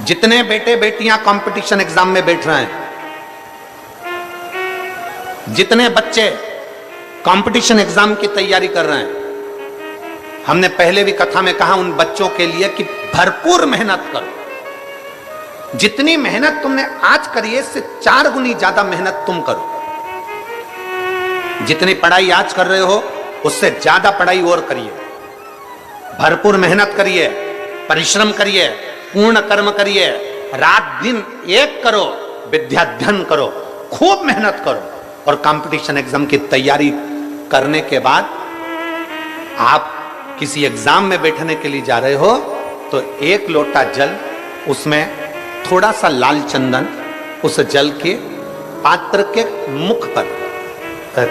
जितने बेटे बेटियां कंपटीशन एग्जाम में बैठ रहे हैं, जितने बच्चे कंपटीशन एग्जाम की तैयारी कर रहे हैं, हमने पहले भी कथा में कहा उन बच्चों के लिए कि भरपूर मेहनत करो। जितनी मेहनत तुमने आज करी है इससे 4 गुनी ज्यादा मेहनत तुम करो। जितनी पढ़ाई आज कर रहे हो उससे ज्यादा पढ़ाई और करिए। भरपूर मेहनत करिए, परिश्रम करिए, पूर्ण कर्म करिए, रात दिन एक करो, विद्याध्ययन करो, खूब मेहनत करो। और कंपटीशन एग्जाम की तैयारी करने के बाद आप किसी एग्जाम में बैठने के लिए जा रहे हो तो 1 लोटा जल, उसमें थोड़ा सा लाल चंदन, उस जल के पात्र के मुख पर,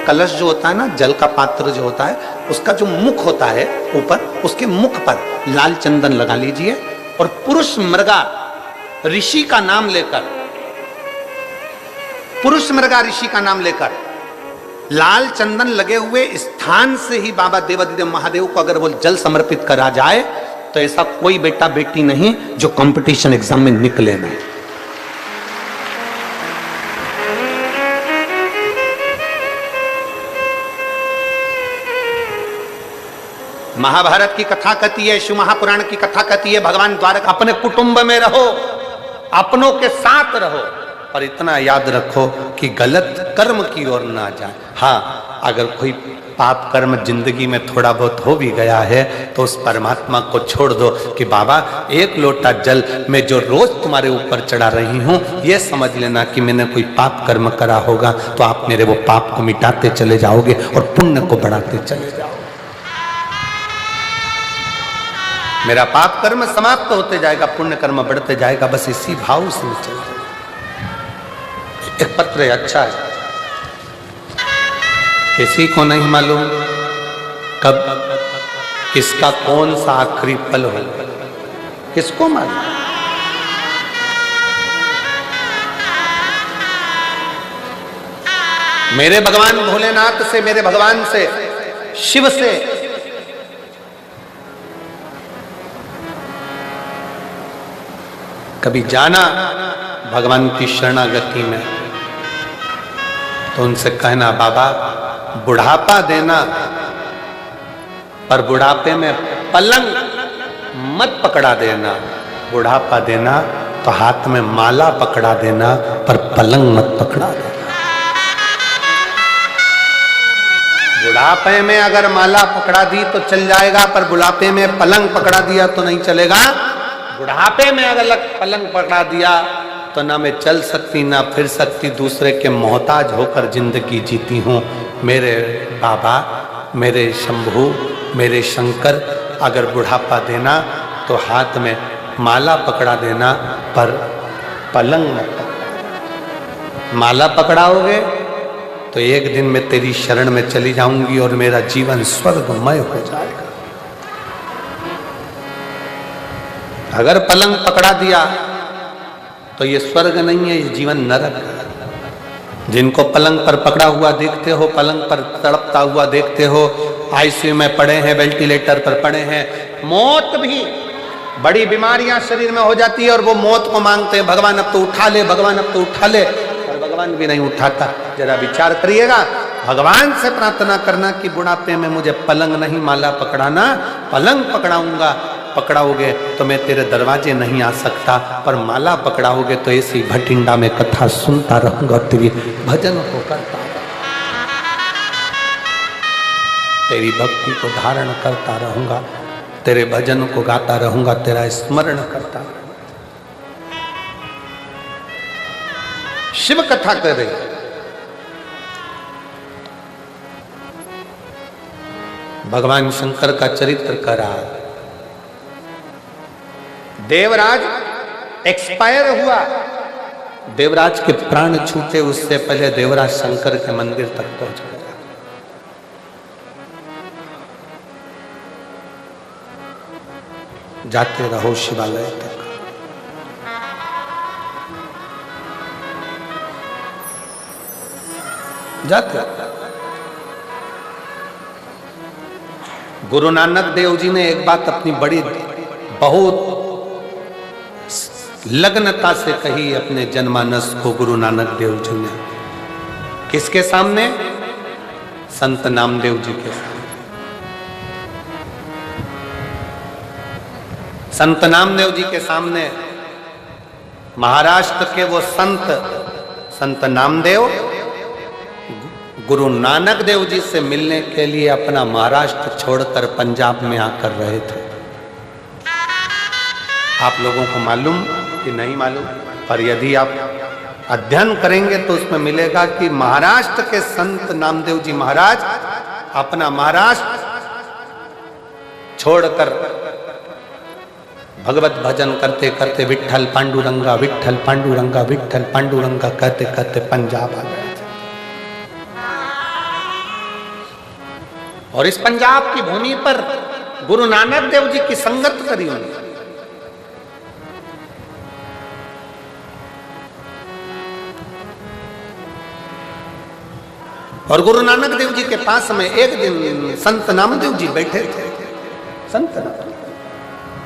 कलश जो होता है ना, जल का पात्र जो होता है, उसका जो मुख होता है ऊपर, उसके मुख पर लाल चंदन लगा लीजिए और पुरुष मृगा ऋषि का नाम लेकर, पुरुष मृगा ऋषि का नाम लेकर लाल चंदन लगे हुए स्थान से ही बाबा देवादिदेव महादेव को अगर वो जल समर्पित करा जाए तो ऐसा कोई बेटा बेटी नहीं जो कंपटीशन एग्जाम में निकले नहीं। महाभारत की कथा कहती है, शिव महापुराण की कथा कहती है, भगवान द्वारका अपने कुटुंब में रहो, अपनों के साथ रहो, पर इतना याद रखो कि गलत कर्म की ओर ना जाए। हाँ, अगर कोई पाप कर्म जिंदगी में थोड़ा बहुत हो भी गया है तो उस परमात्मा को छोड़ दो कि बाबा 1 लोटा जल में जो रोज तुम्हारे ऊपर चढ़ा रही हूं, यह समझ लेना कि मैंने कोई पाप कर्म करा होगा तो आप मेरे वो पाप को मिटाते चले जाओगे और पुण्य को बढ़ाते चले जाओगे। मेरा पाप कर्म समाप्त होते जाएगा, पुण्य कर्म बढ़ते जाएगा, बस इसी भाव से चले। एक पत्र अच्छा है, किसी को नहीं मालूम कब किसका कौन सा आखिरी पल हो, किसको मालूम। मेरे भगवान भोलेनाथ से, मेरे भगवान से, शिव से कभी जाना भगवान की शरणागति में तो उनसे कहना, बाबा बुढ़ापा देना पर बुढ़ापे में पलंग मत पकड़ा देना, बुढ़ापा देना तो हाथ में माला पकड़ा देना पर पलंग मत पकड़ा देना। बुढ़ापे में अगर माला पकड़ा दी तो चल जाएगा, पर बुढ़ापे में पलंग पकड़ा दिया तो नहीं चलेगा। बुढ़ापे में अगर पलंग पकड़ा दिया तो ना मैं चल सकती ना फिर सकती, दूसरे के मोहताज होकर जिंदगी जीती हूँ। मेरे बाबा, मेरे शंभू, मेरे शंकर, अगर बुढ़ापा देना तो हाथ में माला पकड़ा देना पर पलंग मत पकड़ा। माला पकड़ाओगे तो एक दिन मैं तेरी शरण में चली जाऊंगी और मेरा जीवन स्वर्गमय हो जाएगा। अगर पलंग पकड़ा दिया तो ये स्वर्ग नहीं है, ये जीवन नरक है। जिनको पलंग पर पकड़ा हुआ देखते हो, पलंग पर तड़पता हुआ देखते हो, आईसीयू में पड़े हैं, वेंटिलेटर पर पड़े हैं, मौत भी, बड़ी बीमारियां शरीर में हो जाती है और वो मौत को मांगते हैं, भगवान अब तो उठा ले, भगवान अब तो उठा ले, और भगवान भी नहीं उठाता। जरा विचार करिएगा, भगवान से प्रार्थना करना कि बुढ़ापे में मुझे पलंग नहीं माला पकड़ाना, पलंग पकड़ाऊंगा, पकड़ाओगे तो मैं तेरे दरवाजे नहीं आ सकता, पर माला पकड़ाओगे तो ऐसी भटिंडा में कथा सुनता रहूंगा, तेरी भजन को करता, तेरी भक्ति को धारण करता रहूंगा, तेरे भजन को गाता रहूंगा, तेरा स्मरण करता रहूंगा। शिव कथा कर रही, भगवान शंकर का चरित्र करा। देवराज एक्सपायर हुआ, देवराज के प्राण छूटे उससे पहले देवराज शंकर के मंदिर तक पहुंच गया। जाते रहो शिवालय तक, जाते। गुरु नानक देव जी ने एक बात अपनी बड़ी बहुत लग्नता से कही अपने जनमानस को गुरु नानक देव जी ने। किसके सामने? संत नामदेव जी के सामने। संत नामदेव जी के सामने महाराष्ट्र के वो संत नामदेव गुरु नानक देव जी से मिलने के लिए अपना महाराष्ट्र छोड़कर पंजाब में आकर रहे थे। आप लोगों को मालूम कि नहीं मालूम, पर यदि आप अध्ययन करेंगे तो उसमें मिलेगा कि महाराष्ट्र के संत नामदेव जी महाराज अपना महाराष्ट्र छोड़कर भगवत भजन करते करते विट्ठल पांडुरंगा विट्ठल पांडुरंगा विट्ठल पांडुरंगा कहते कहते पंजाब आ गए थे। और इस पंजाब की भूमि पर गुरु नानक देव जी की संगत करी उन्होंने। और गुरु नानक देव जी के पास में एक दिन संत नामदेव जी बैठे थे। संत नामदेव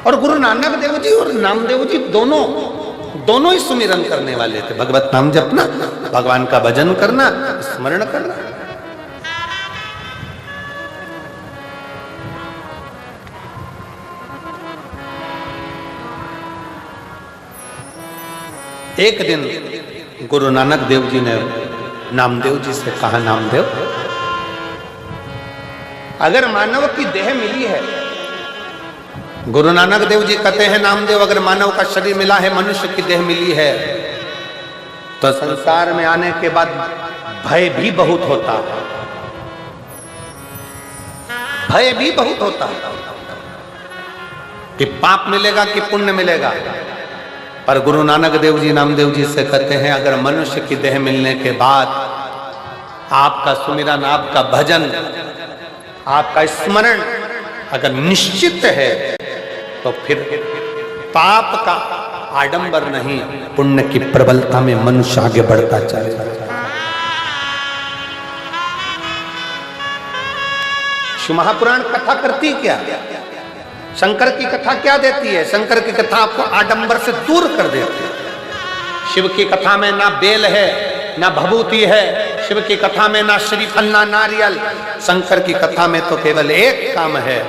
और गुरु नानक देव जी और नामदेव जी दोनों ही सुमिरन करने वाले थे। भगवत नाम जपना, भगवान का भजन करना, स्मरण करना। एक दिन गुरु नानक देव जी ने नामदेव जी से कहा, नामदेव, अगर मानव की देह मिली है, गुरु नानक देव जी कहते हैं, नामदेव, अगर मानव का शरीर मिला है, मनुष्य की देह मिली है, तो संसार में आने के बाद भय भी बहुत होता है। भय भी बहुत होता है कि पाप मिलेगा कि पुण्य मिलेगा। पर गुरु नानक देव जी नामदेव जी से कहते हैं, अगर मनुष्य की देह मिलने के बाद आपका सुमिरन, आपका भजन, आपका स्मरण अगर निश्चित है, तो फिर पाप का आडंबर नहीं, पुण्य की प्रबलता में मनुष्य आगे बढ़ता चलेगा। शिव महापुराण कथा करती क्या? शंकर की कथा क्या देती है? शंकर की कथा आपको आडंबर से दूर कर देती है। शिव की कथा में ना बेल है, ना भभूति है। शिव की कथा में ना श्रीफल, ना नारियल। शंकर की कथा में तो केवल एक काम है,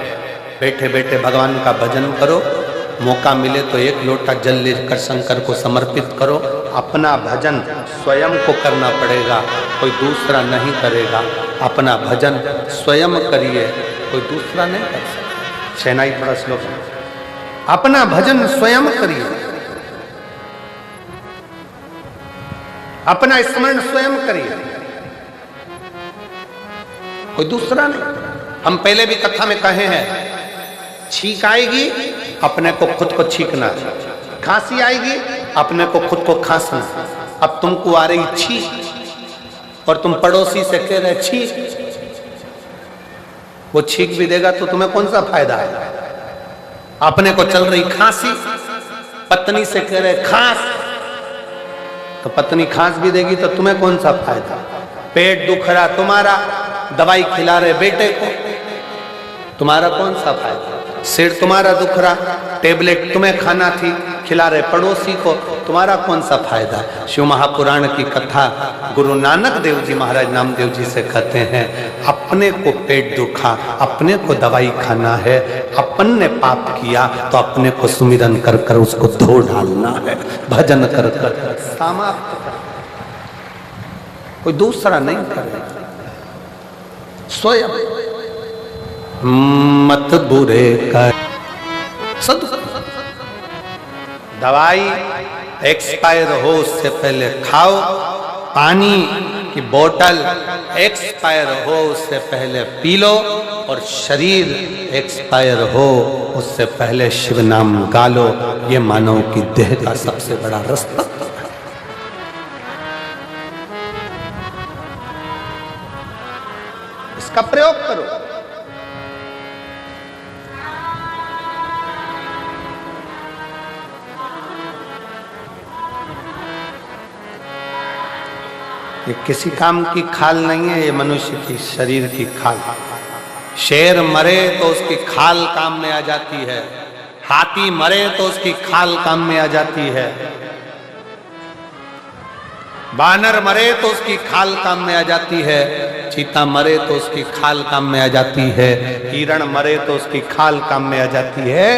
बैठे बैठे भगवान का भजन करो, मौका मिले तो एक लोटा जल लेकर शंकर को समर्पित करो। अपना भजन स्वयं को करना पड़ेगा, कोई दूसरा नहीं करेगा। अपना भजन स्वयं करिए, कोई दूसरा नहीं कर सकता। शहनाई थोड़ा श्लोक, अपना भजन स्वयं करिए, अपना स्मरण स्वयं करिए, कोई दूसरा नहीं। हम पहले भी कथा में कहे हैं, छींक आएगी अपने को खुद को छींकना, खांसी आएगी अपने को खुद को खांसना। अब तुमको आ रही छींक और तुम पड़ोसी से कह रहे छींक, वो छींक भी देगा तो तुम्हें कौन सा फायदा है? अपने को चल रही खांसी, पत्नी से कह रहे खांस, तो पत्नी खांस भी देगी तो तुम्हें कौन सा फायदा? पेट दुख रहा तुम्हारा, दवाई खिला रहे बेटे को, तुम्हारा कौन सा फायदा? सिर तुम्हारा दुख रहा, टेबलेट तुम्हें खाना थी, खिला रहे पड़ोसी को, तुम्हारा कौन सा फायदा? शिव महापुराण की कथा गुरु नानक देव जी महाराज नामदेव जी से कहते हैं, अपने को पेट दुखा, अपने को दवाई खाना है, अपन ने पाप किया तो अपने को सुमिरन कर कर उसको धो डालना है, भजन कर कर समाप्त कर, कोई दूसरा नहीं करे। स्वयं मत बुरे कर। दवाई एक्सपायर हो उससे पहले खाओ, पानी की बोतल एक्सपायर हो उससे पहले पी लो, और शरीर एक्सपायर हो उससे पहले शिव नाम गा लो। ये मानव की देह का सबसे बड़ा रास्ता। इसका प्रयोग करो। ये किसी काम की खाल नहीं है, ये मनुष्य की शरीर की खाल। शेर मरे तो उसकी खाल काम में आ जाती है, हाथी मरे तो उसकी खाल काम में आ जाती है, बानर मरे तो उसकी खाल काम में आ जाती है, चीता मरे तो उसकी खाल काम में आ जाती है, हिरण मरे तो उसकी खाल काम में आ जाती है।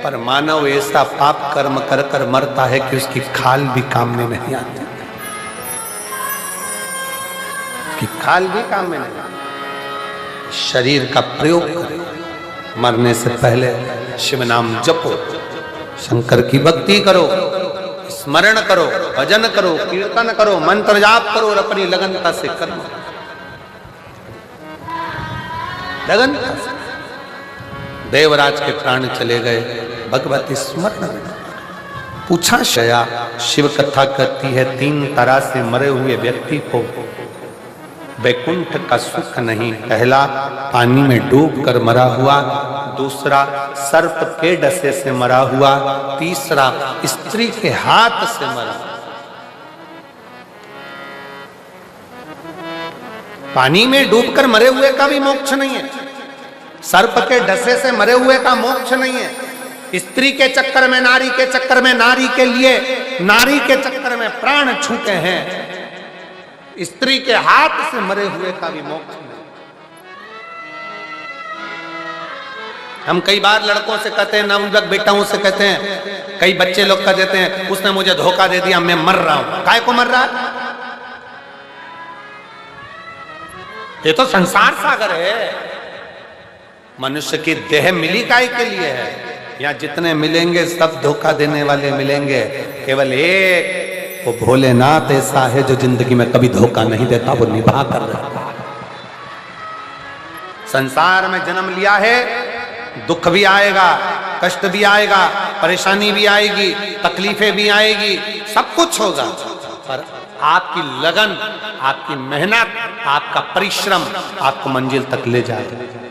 पर मानव ऐसा पाप कर्म कर कर मरता है कि उसकी खाल भी काम में नहीं आती, उसकी खाल भी काम में नहीं आती। शरीर का प्रयोग करो, मरने से पहले शिव नाम जपो, शंकर की भक्ति करो, स्मरण करो, भजन करो, कीर्तन करो, मंत्र जाप करो और अपनी लगनता से कर्म, लगनता से। देवराज के प्राण चले गए, भगवती स्मरण। पूछा शया, शिव कथा कहती है 3 तरह से मरे हुए व्यक्ति को वैकुंठ का सुख नहीं। पहला, पानी में डूब कर मरा हुआ, दूसरा सर्प के डसे से मरा हुआ, तीसरा स्त्री के हाथ से मरा। पानी में डूबकर मरे हुए का भी मोक्ष नहीं है, सर्प के डसे से मरे हुए का मोक्ष नहीं है, स्त्री के चक्कर में, नारी के चक्कर में, नारी के लिए, नारी के चक्कर में प्राण छूटे हैं, स्त्री के हाथ से मरे हुए का भी मोक्ष नहीं। हम कई बार लड़कों से कहते हैं, नवयुवक बेटाओं से कहते हैं, कई बच्चे लोग कह देते हैं उसने मुझे धोखा दे दिया, मैं मर रहा हूं। काय को मर रहा है? ये तो संसार सागर है, मनुष्य की देह मिली काय के लिए है? यहाँ जितने मिलेंगे सब धोखा देने वाले मिलेंगे, केवल एक वो भोलेनाथ ऐसा है जो जिंदगी में कभी धोखा नहीं देता, वो निभा कर रहता है। संसार में जन्म लिया है, दुख भी आएगा, कष्ट भी आएगा, परेशानी भी आएगी, तकलीफें भी आएगी, सब कुछ होगा, पर आपकी लगन, आपकी मेहनत, आपका परिश्रम आपको मंजिल तक ले जाएगा।